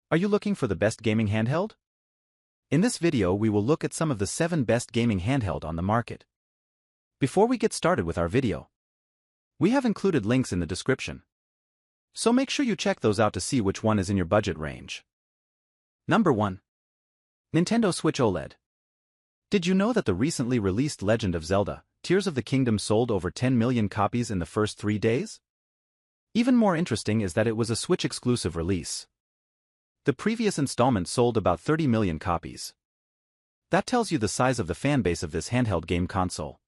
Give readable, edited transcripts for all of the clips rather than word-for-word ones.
Are you looking for the best gaming handheld? In this video we will look at some of the 7 best gaming handheld on the market. Before we get started with our video, we have included links in the description, so make sure you check those out to see which one is in your budget range. Number 1. Nintendo Switch OLED. Did you know that the recently released Legend of Zelda, Tears of the Kingdom sold over 10 million copies in the first 3 days? Even more interesting is that it was a Switch-exclusive release. The previous installment sold about 30 million copies. That tells you the size of the fanbase of this handheld game console.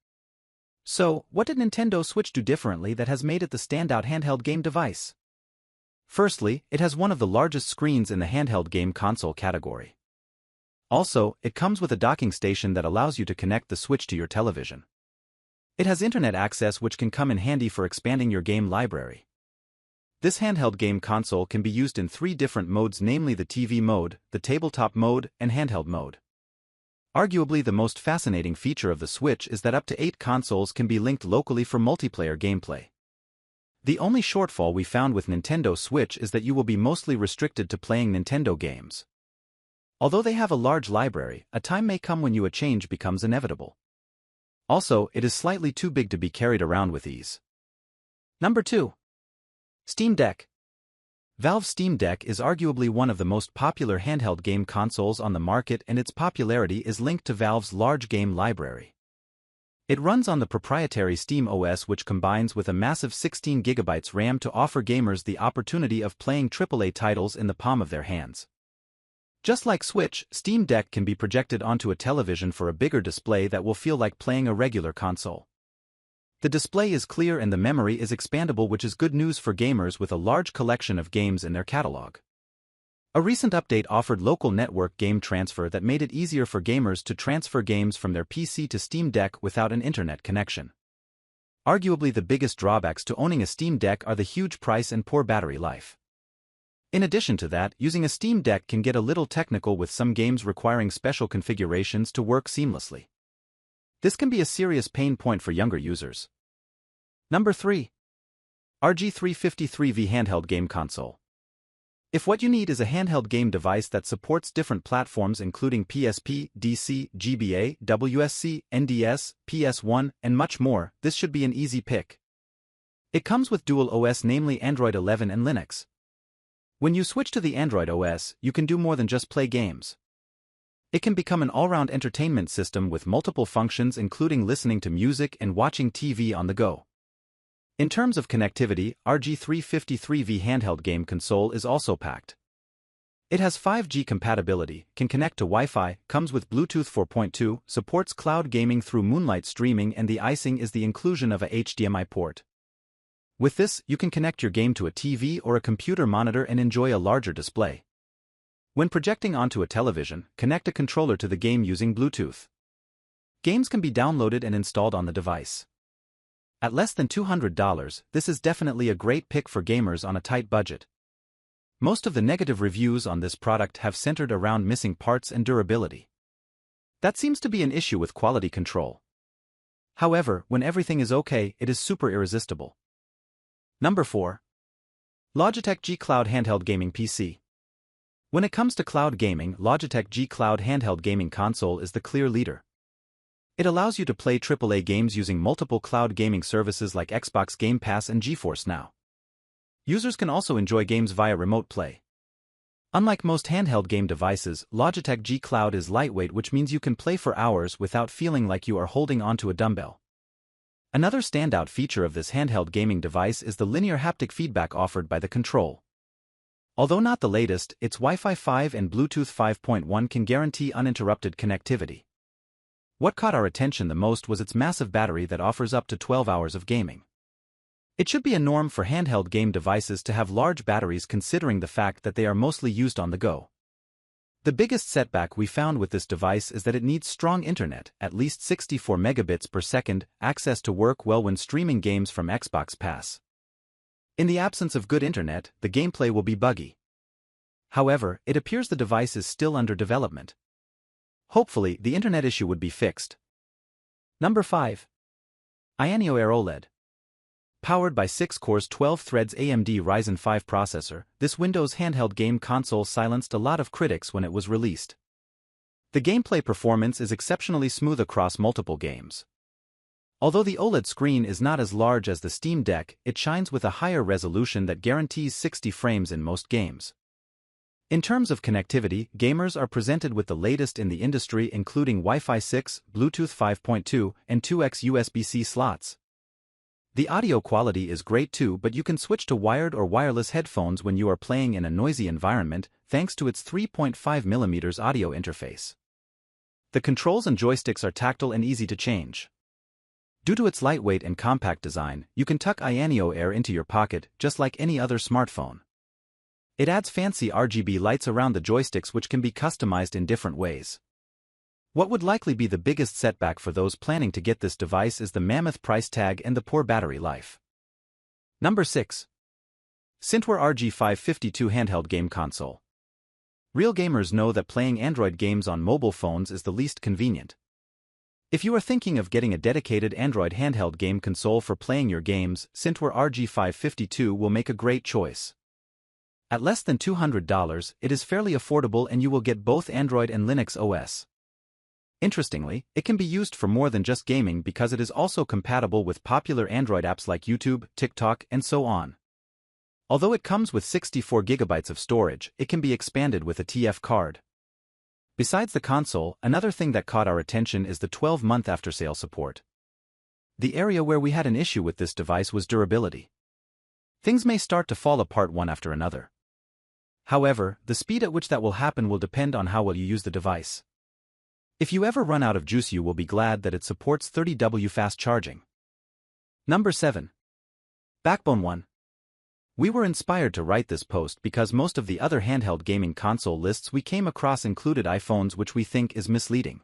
So, what did Nintendo Switch do differently that has made it the standout handheld game device? Firstly, it has one of the largest screens in the handheld game console category. Also, it comes with a docking station that allows you to connect the Switch to your television. It has internet access which can come in handy for expanding your game library. This handheld game console can be used in 3 different modes, namely the TV mode, the tabletop mode, and handheld mode. Arguably the most fascinating feature of the Switch is that up to 8 consoles can be linked locally for multiplayer gameplay. The only shortfall we found with Nintendo Switch is that you will be mostly restricted to playing Nintendo games. Although they have a large library, a time may come when a change becomes inevitable. Also, it is slightly too big to be carried around with ease. Number 2. Steam Deck. Valve's Steam Deck is arguably one of the most popular handheld game consoles on the market, and its popularity is linked to Valve's large game library. It runs on the proprietary Steam OS, which combines with a massive 16 GB RAM to offer gamers the opportunity of playing AAA titles in the palm of their hands. Just like Switch, Steam Deck can be projected onto a television for a bigger display that will feel like playing a regular console. The display is clear and the memory is expandable, which is good news for gamers with a large collection of games in their catalog. A recent update offered local network game transfer that made it easier for gamers to transfer games from their PC to Steam Deck without an internet connection. Arguably the biggest drawbacks to owning a Steam Deck are the huge price and poor battery life. In addition to that, using a Steam Deck can get a little technical, with some games requiring special configurations to work seamlessly. This can be a serious pain point for younger users. Number 3. RG353V Handheld Game Console. If what you need is a handheld game device that supports different platforms including PSP, DC, GBA, WSC, NDS, PS1, and much more, this should be an easy pick. It comes with dual OS, namely Android 11 and Linux. When you switch to the Android OS, you can do more than just play games. It can become an all-round entertainment system with multiple functions, including listening to music and watching TV on the go. In terms of connectivity, RG353V handheld game console is also packed. It has 5G compatibility, can connect to Wi-Fi, comes with Bluetooth 4.2, supports cloud gaming through Moonlight streaming, and the icing is the inclusion of a HDMI port. With this, you can connect your game to a TV or a computer monitor and enjoy a larger display. When projecting onto a television, connect a controller to the game using Bluetooth. Games can be downloaded and installed on the device. At less than $200, this is definitely a great pick for gamers on a tight budget. Most of the negative reviews on this product have centered around missing parts and durability. That seems to be an issue with quality control. However, when everything is okay, it is super irresistible. Number 4. Logitech GCloud Handheld Gaming PC. When it comes to cloud gaming, Logitech GCloud Handheld Gaming Console is the clear leader. It allows you to play AAA games using multiple cloud gaming services like Xbox Game Pass and GeForce Now. Users can also enjoy games via remote play. Unlike most handheld game devices, Logitech GCloud is lightweight, which means you can play for hours without feeling like you are holding onto a dumbbell. Another standout feature of this handheld gaming device is the linear haptic feedback offered by the control. Although not the latest, its Wi-Fi 5 and Bluetooth 5.1 can guarantee uninterrupted connectivity. What caught our attention the most was its massive battery that offers up to 12 hours of gaming. It should be a norm for handheld game devices to have large batteries, considering the fact that they are mostly used on the go. The biggest setback we found with this device is that it needs strong internet, at least 64 megabits per second, access to work well when streaming games from Xbox Pass. In the absence of good internet, the gameplay will be buggy. However, it appears the device is still under development. Hopefully, the internet issue would be fixed. Number 5. Iano OLED. Powered by 6 cores 12 threads AMD Ryzen 5 processor, this Windows handheld game console silenced a lot of critics when it was released. The gameplay performance is exceptionally smooth across multiple games. Although the OLED screen is not as large as the Steam Deck, it shines with a higher resolution that guarantees 60 frames in most games. In terms of connectivity, gamers are presented with the latest in the industry, including Wi-Fi 6, Bluetooth 5.2, and 2x USB-C slots. The audio quality is great too, but you can switch to wired or wireless headphones when you are playing in a noisy environment, thanks to its 3.5mm audio interface. The controls and joysticks are tactile and easy to change. Due to its lightweight and compact design, you can tuck Iano Air into your pocket, just like any other smartphone. It adds fancy RGB lights around the joysticks which can be customized in different ways. What would likely be the biggest setback for those planning to get this device is the mammoth price tag and the poor battery life. Number 6. Cintiq RG552 Handheld Game Console. Real gamers know that playing Android games on mobile phones is the least convenient. If you are thinking of getting a dedicated Android handheld game console for playing your games, Cintiq RG552 will make a great choice. At less than $200, it is fairly affordable and you will get both Android and Linux OS. Interestingly, it can be used for more than just gaming because it is also compatible with popular Android apps like YouTube, TikTok, and so on. Although it comes with 64 GB of storage, it can be expanded with a TF card. Besides the console, another thing that caught our attention is the 12-month after-sale support. The area where we had an issue with this device was durability. Things may start to fall apart one after another. However, the speed at which that will happen will depend on how well you use the device. If you ever run out of juice, you will be glad that it supports 30W fast charging. Number 7. Backbone One. We were inspired to write this post because most of the other handheld gaming console lists we came across included iPhones, which we think is misleading.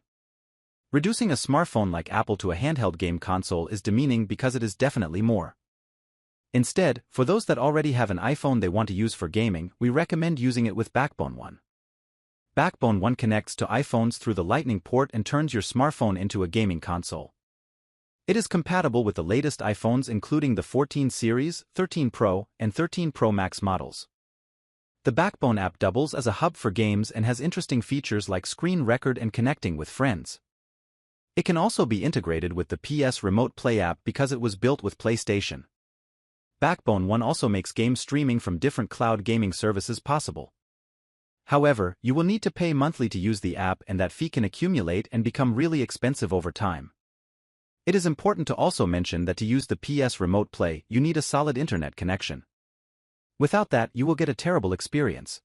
Reducing a smartphone like Apple to a handheld game console is demeaning because it is definitely more. Instead, for those that already have an iPhone they want to use for gaming, we recommend using it with Backbone One. Backbone One connects to iPhones through the Lightning port and turns your smartphone into a gaming console. It is compatible with the latest iPhones including the 14 series, 13 Pro, and 13 Pro Max models. The Backbone app doubles as a hub for games and has interesting features like screen record and connecting with friends. It can also be integrated with the PS Remote Play app because it was built with PlayStation. Backbone One also makes game streaming from different cloud gaming services possible. However, you will need to pay monthly to use the app, and that fee can accumulate and become really expensive over time. It is important to also mention that to use the PS Remote Play, you need a solid internet connection. Without that, you will get a terrible experience.